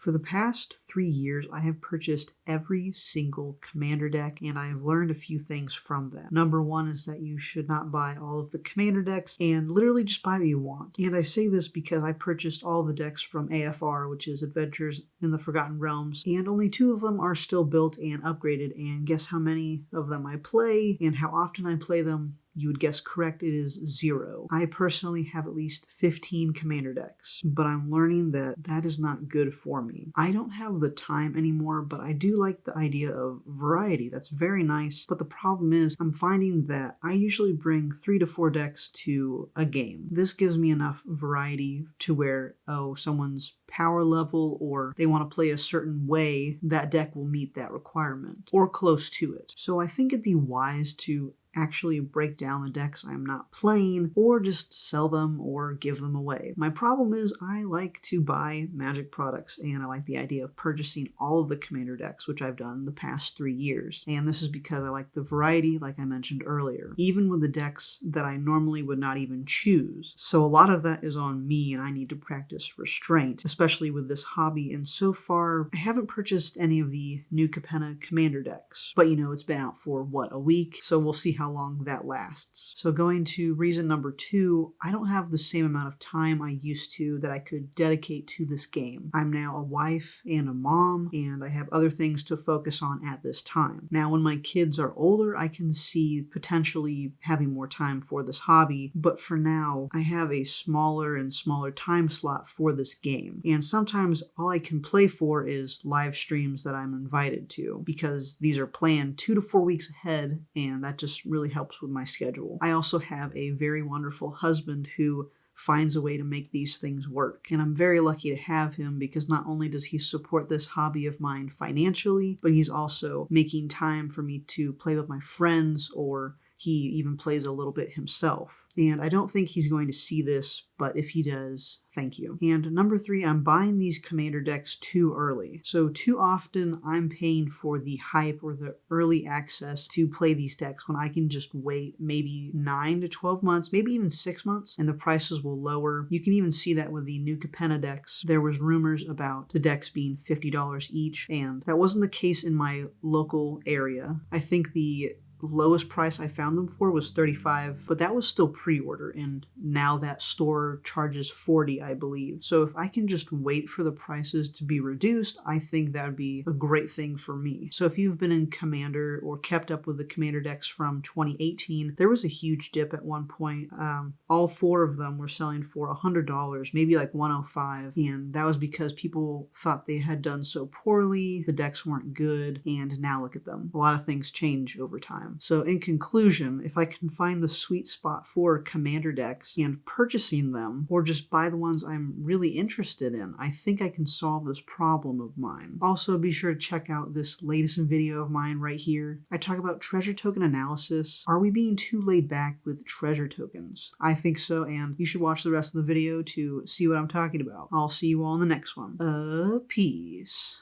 For the past 3 years, I have purchased every single commander deck, and I have learned a few things from that. Number one is that you should not buy all of the commander decks and literally just buy what you want. And I say this because I purchased all the decks from AFR, which is Adventures in the Forgotten Realms, and only 2 of them are still built and upgraded, and guess how many of them I play and how often I play them? You would guess correct, it is 0. I personally have at least 15 commander decks, but I'm learning that that is not good for me. I don't have the time anymore, but I do like the idea of variety. That's very nice, but the problem is I'm finding that I usually bring 3 to 4 decks to a game. This gives me enough variety to where, oh, someone's power level or they want to play a certain way, that deck will meet that requirement, or close to it. So I think it'd be wise to actually break down the decks I'm not playing, or just sell them or give them away. My problem is I like to buy Magic products, and I like the idea of purchasing all of the commander decks, which I've done the past 3 years. And this is because I like the variety, like I mentioned earlier, even with the decks that I normally would not even choose. So a lot of that is on me, and I need to practice restraint, especially with this hobby. And so far, I haven't purchased any of the new Capenna Commander decks, but you know, it's been out for what, a week? So we'll see how long that lasts. So going to reason number 2, I don't have the same amount of time I used to that I could dedicate to this game. I'm now a wife and a mom, and I have other things to focus on at this time. Now, when my kids are older, I can see potentially having more time for this hobby, but for now, I have a smaller and smaller time slot for this game. And sometimes all I can play for is live streams that I'm invited to, because these are planned 2 to 4 weeks ahead, and that just really helps with my schedule. I also have a very wonderful husband who finds a way to make these things work. And I'm very lucky to have him, because not only does he support this hobby of mine financially, but he's also making time for me to play with my friends, or he even plays a little bit himself. And I don't think he's going to see this, but if he does, thank you. And number 3, I'm buying these commander decks too early. So too often I'm paying for the hype or the early access to play these decks when I can just wait maybe 9 to 12 months, maybe even 6 months, and the prices will lower. You can even see that with the new Capenna decks. There was rumors about the decks being $50 each, and that wasn't the case in my local area. I think the lowest price I found them for was $35, but that was still pre-order, and now that store charges $40, I believe. So if I can just wait for the prices to be reduced, I think that would be a great thing for me. So if you've been in Commander or kept up with the Commander decks from 2018, there was a huge dip at one point. All 4 of them were selling for $100, maybe like $105, and that was because people thought they had done so poorly, the decks weren't good, and now look at them. A lot of things change over time. So in conclusion, if I can find the sweet spot for commander decks and purchasing them, or just buy the ones I'm really interested in, I think I can solve this problem of mine. Also, be sure to check out this latest video of mine right here. I talk about treasure token analysis. Are we being too laid back with treasure tokens? I think so, and you should watch the rest of the video to see what I'm talking about. I'll see you all in the next one. Peace.